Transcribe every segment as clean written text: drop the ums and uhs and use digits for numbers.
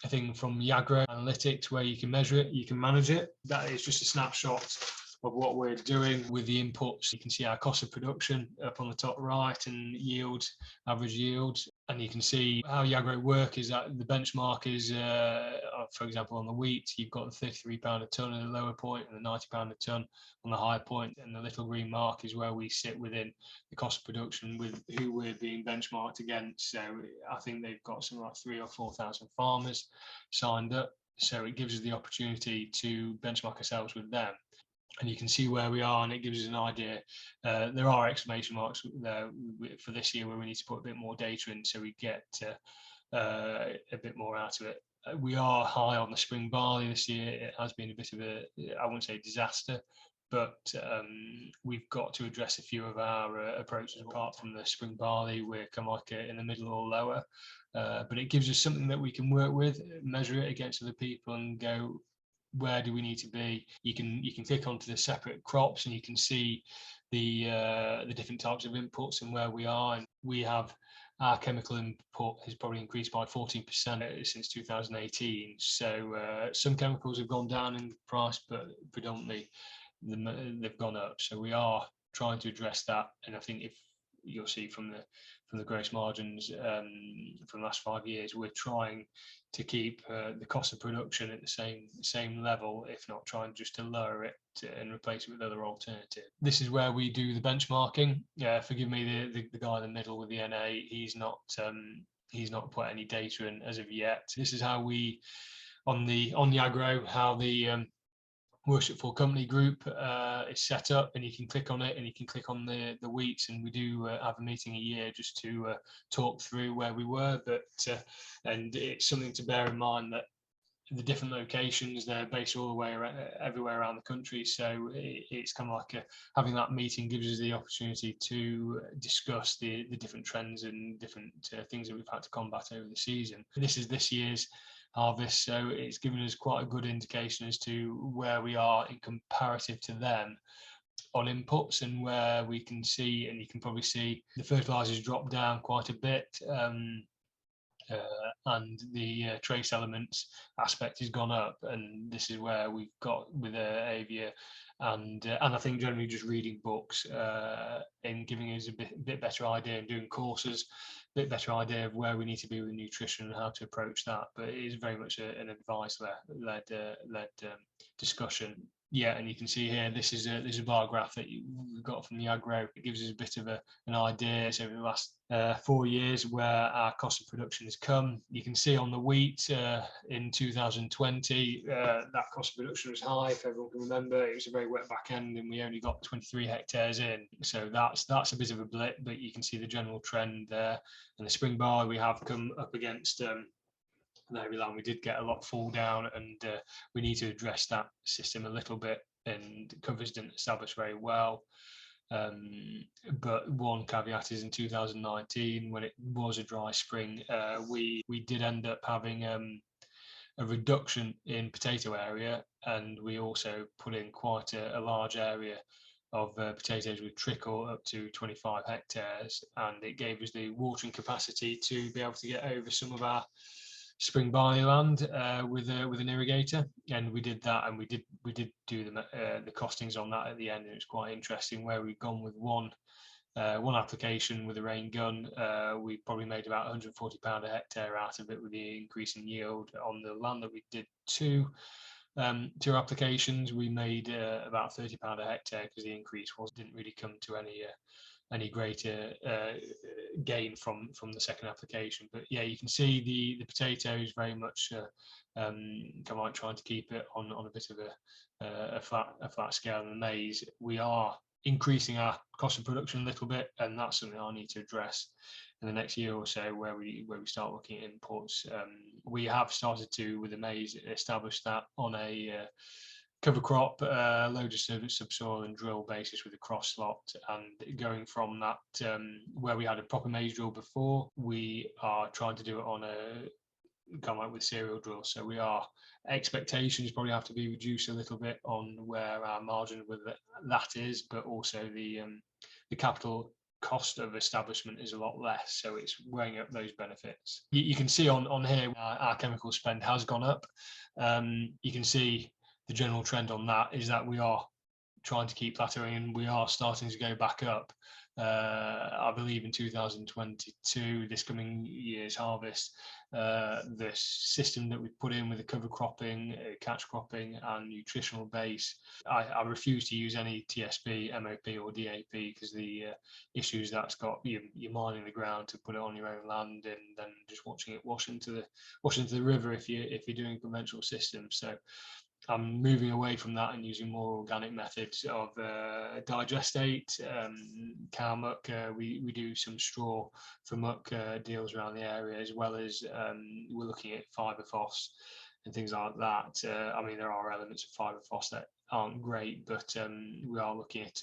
thing from Yagro Analytics where you can measure it, you can manage it. That is just a snapshot of what we're doing with the inputs. You can see our cost of production up on the top right and yield, average yield. And you can see how Yagro work is that the benchmark is, for example, on the wheat, you've got the £33 a tonne at the lower point and the £90 a tonne on the high point. And the little green mark is where we sit within the cost of production with who we're being benchmarked against. So I think they've got something like 3,000 or 4,000 farmers signed up. So it gives us the opportunity to benchmark ourselves with them. And you can see where we are, and it gives us an idea. There are exclamation marks there for this year where we need to put a bit more data in so we get a bit more out of it. We are high on the spring barley this year. It has been a bit of a, I wouldn't say disaster, but we've got to address a few of our approaches. Apart from the spring barley, we're kind of like in the middle or lower, but it gives us something that we can work with, measure it against other people and go, where do we need to be? You can click onto the separate crops and you can see the different types of inputs and where we are. And we have our chemical input has probably increased by 14% since 2018. So some chemicals have gone down in price, but predominantly they've gone up. So we are trying to address that. And I think if you'll see from the gross margins from the last 5 years, we're trying to keep the cost of production at the same level, if not trying just to lower it and replace it with other alternatives. This is where we do the benchmarking. Forgive me, the guy in the middle with the NA, he's not put any data in as of yet. This is how we on the Yagro, how the worshipful company group is set up, and you can click on it and you can click on the wheats, and we do have a meeting a year just to talk through where we were. But and it's something to bear in mind that the different locations, they're based all the way around, everywhere around the country. So it's kind of like having that meeting gives us the opportunity to discuss the different trends and different things that we've had to combat over the season. This is this year's harvest, so it's given us quite a good indication as to where we are in comparative to them on inputs, and where we can see, and you can probably see the fertilizers drop down quite a bit, and the trace elements aspect has gone up, and this is where we've got with Avia, and I think generally just reading books and giving us a bit better idea, and doing courses, a bit better idea of where we need to be with nutrition and how to approach that. But it is very much an advice-led discussion. Yeah, and you can see here, this is a bar graph that we've got from the Yagro. It gives us a bit of an idea. So over the last 4 years where our cost of production has come. You can see on the wheat in 2020, that cost of production was high. If everyone can remember, it was a very wet back end and we only got 23 hectares in. So that's a bit of a blip, but you can see the general trend there. And the spring barley we have come up against we did get a lot fall down, and we need to address that system a little bit, and covers didn't establish very well. But one caveat is in 2019, when it was a dry spring, we did end up having a reduction in potato area, and we also put in quite a large area of potatoes with trickle up to 25 hectares, and it gave us the watering capacity to be able to get over some of our spring barley land with an irrigator. And we did that, and we did do the costings on that at the end, and it was quite interesting where we've gone with one application with a rain gun. We probably made about £140 a hectare out of it with the increase in yield. On the land that we did two applications, we made about £30 a hectare, because the increase didn't really come to any greater gain from the second application. But yeah, you can see the potatoes very much kind of like trying to keep it on a bit of a flat scale. And the maize, we are increasing our cost of production a little bit, and that's something I need to address in the next year or so, where we start looking at imports. We have started to, with the maize, establish that on a cover crop, load of subsoil and drill basis with a cross slot, and going from that, where we had a proper maize drill before, we are trying to do it on a kind of like with serial drill. So expectations probably have to be reduced a little bit on where our margin with that is, but also the capital cost of establishment is a lot less, so it's weighing up those benefits. You can see on here our chemical spend has gone up. You can see the general trend on that is that we are trying to keep plateauing, and we are starting to go back up. I believe in 2022, this coming year's harvest, the system that we put in with the cover cropping, catch cropping and nutritional base, I refuse to use any TSP, MOP or DAP because the issues that's got, you're mining the ground to put it on your own land and then just watching it wash into the river if you're doing a conventional system. So I'm moving away from that and using more organic methods of digestate, cow muck. We do some straw for muck deals around the area, as well as we're looking at fibre phos and things like that. I mean, there are elements of fibre phos that aren't great, but we are looking at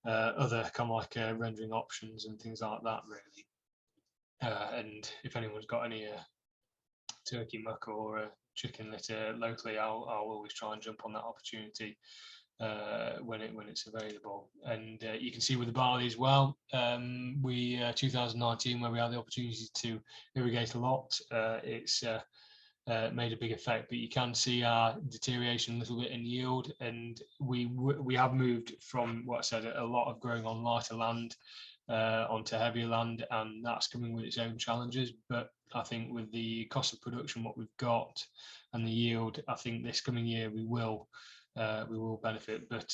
other kind of like rendering options and things like that, really. And if anyone's got any turkey muck or chicken litter locally, I'll always try and jump on that opportunity when it's available. And you can see with the barley as well, we 2019, where we had the opportunity to irrigate a lot, it's made a big effect, but you can see our deterioration a little bit in yield, and we have moved from what I said, a lot of growing on lighter land onto heavier land, and that's coming with its own challenges. But I think with the cost of production, what we've got, and the yield, I think this coming year we will benefit. But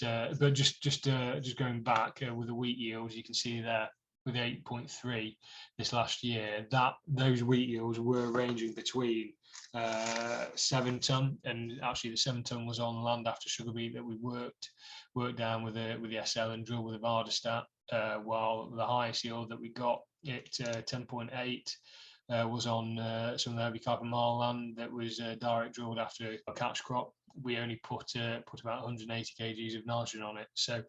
just going back with the wheat yields, you can see there with 8.3 this last year, that those wheat yields were ranging between 7 ton, and actually the 7 ton was on land after sugar beet that we worked down with the SL and drill with the Vardastat, while the highest yield that we got at 10.8 was on some of the heavy carbon mile land that was direct drilled after a catch crop. We only put about 180 kgs of nitrogen on it. So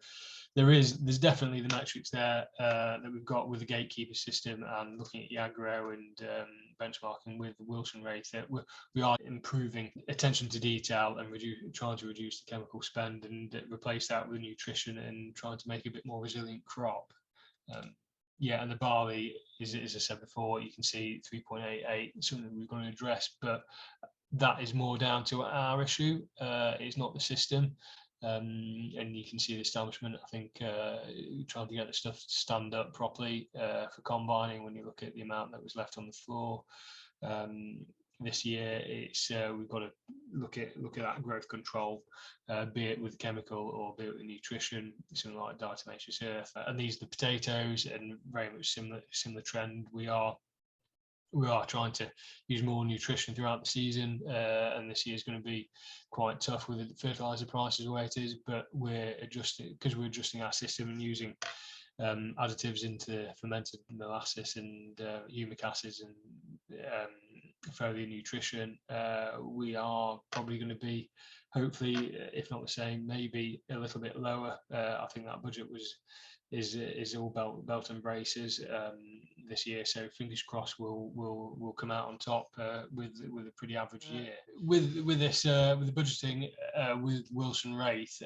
there's definitely the metrics there that we've got with the gatekeeper system, and looking at Yagro and benchmarking with the Wilson rate, that we are improving attention to detail and trying to reduce the chemical spend and replace that with nutrition and trying to make a bit more resilient crop. Yeah, and the barley is, as I said before, you can see 3.88, something we're going to address, but that is more down to our issue. It's not the system. And you can see the establishment, I think, trying to get the stuff to stand up properly for combining. When you look at the amount that was left on the floor this year, it's we've got to look at that growth control, be it with chemical or be it with nutrition, something like diatomaceous earth. And these are the potatoes, and very much similar trend. We are trying to use more nutrition throughout the season, and this year is going to be quite tough with the fertilizer prices the way it is, but we're adjusting our system and using additives into fermented molasses and humic acids and foliar nutrition. We are probably going to be, hopefully, if not the same, maybe a little bit lower. I think that budget is all belt and braces this year, so fingers crossed we'll come out on top with a pretty average year. With the budgeting with Wilson Wraith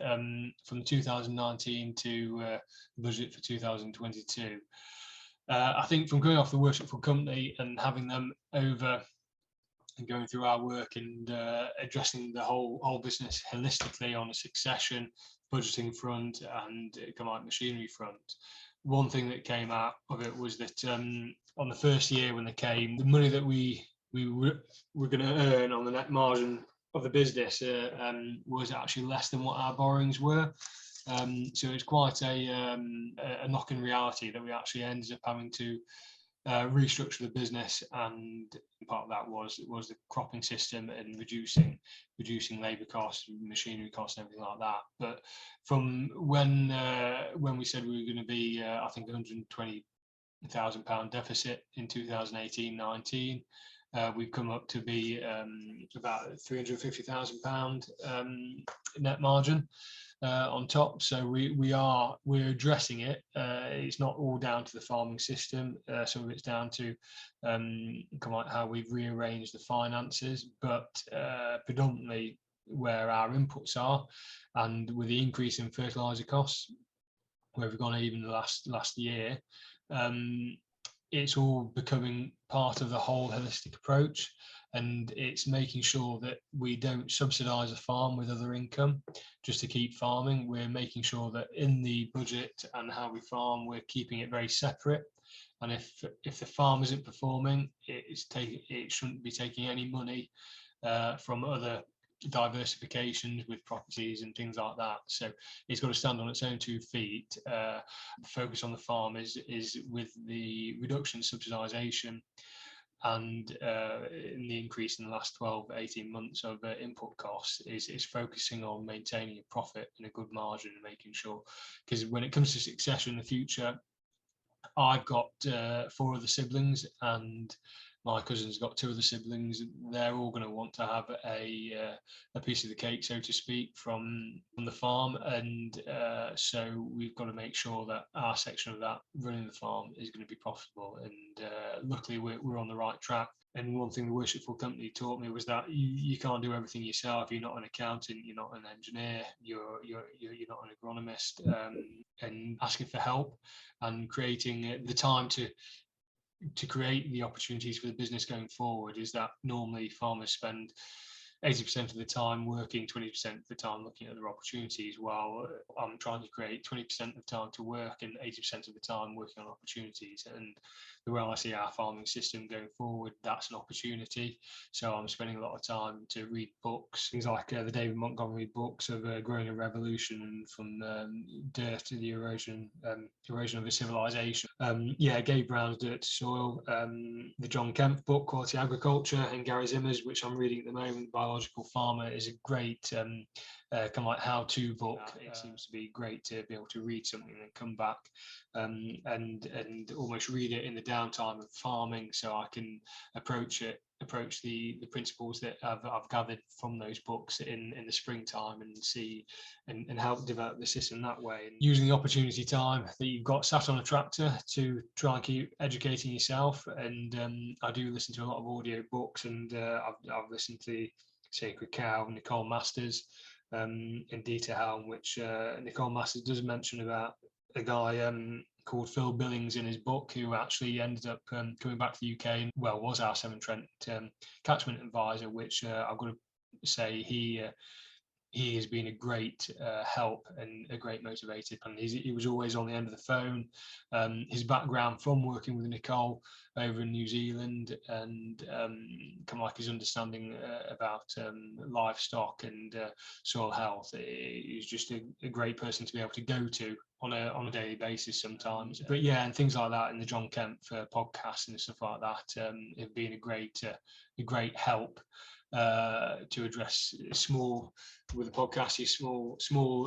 from 2019 to the budget for 2022. I think from going off the worshipful company and having them over and going through our work and addressing the whole business holistically on a succession, budgeting front and kind of like machinery front, one thing that came out of it was that on the first year when they came, the money that we were going to earn on the net margin of the business was actually less than what our borrowings were. So it's quite a knock in reality that we actually ended up having to restructure the business, and part of that was the cropping system and reducing labour costs, machinery costs, and everything like that. But from when we said we were going to be, I think, £120,000 deficit in 2018-19, we've come up to be about £350,000 net margin on top. So we're addressing it. It's not all down to the farming system. Some of it's down to how we've rearranged the finances, but predominantly where our inputs are, and with the increase in fertilizer costs, where we've gone even the last year. It's all becoming part of the whole holistic approach, and it's making sure that we don't subsidise a farm with other income just to keep farming. We're making sure that in the budget and how we farm, we're keeping it very separate. And if the farm isn't performing, it shouldn't be taking any money from other diversifications with properties and things like that. So it's got to stand on its own 2 feet. The focus on the farm is with the reduction in subsidisation and in the increase in the last 12-18 months of input costs is focusing on maintaining a profit and a good margin and making sure, because when it comes to succession in the future, I've got 4 other siblings, and my cousin's got 2 other siblings. They're all going to want to have a piece of the cake, so to speak, from the farm, and so we've got to make sure that our section of that running the farm is going to be profitable. And luckily, we're on the right track. And one thing the Worshipful Company taught me was that you can't do everything yourself. You're not an accountant, you're not an engineer, you're not an agronomist. And asking for help and creating the time to create the opportunities for the business going forward is that normally farmers spend 80% of the time working, 20% of the time looking at other opportunities, while I'm trying to create 20% of the time to work and 80% of the time working on opportunities. And the way I see our farming system going forward, that's an opportunity. So I'm spending a lot of time to read books, things like the David Montgomery books of Growing a Revolution, and from dirt to the erosion of a civilization. Gabe Brown's Dirt to Soil, the John Kemp book, Quality Agriculture, and Gary Zimmer's, which I'm reading at the moment, Biological Farmer, is a great kind of like how-to book. It seems to be great to be able to read something and come back and almost read it in the downtime of farming, so I can approach the principles that I've gathered from those books in the springtime and see and help develop the system that way. And using the opportunity time that you've got sat on a tractor to try and keep educating yourself. And I do listen to a lot of audio books, and I've listened to Sacred Cow, Nicole Masters, and Dieter Helm, which Nicole Masters does mention about a guy called Phil Billings in his book, who actually ended up coming back to the UK and was our Severn Trent catchment advisor, which I've got to say he has been a great help and a great motivator, and he was always on the end of the phone. His background from working with Nicole over in New Zealand, and kind of like his understanding about livestock and soil health, he's just a great person to be able to go to on a daily basis sometimes. But yeah, and things like that in the John Kemp podcast and stuff like that have been a great help to address with the podcast,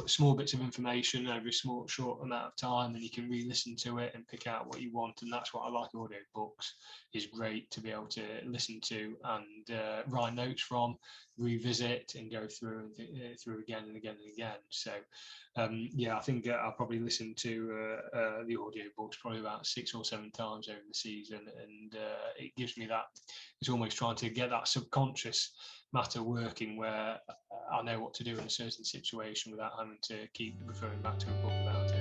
small bits of information over a short amount of time, and you can re-listen to it and pick out what you want. And that's what I like. Audio books is great to be able to listen to and write notes from, revisit and go through and through again and again and again. So I think I'll probably listen to the audio books probably about 6 or 7 times over the season, and it gives me that. It's almost trying to get that subconscious matter working, where I know what to do in a certain situation without having to keep referring back to a book about it.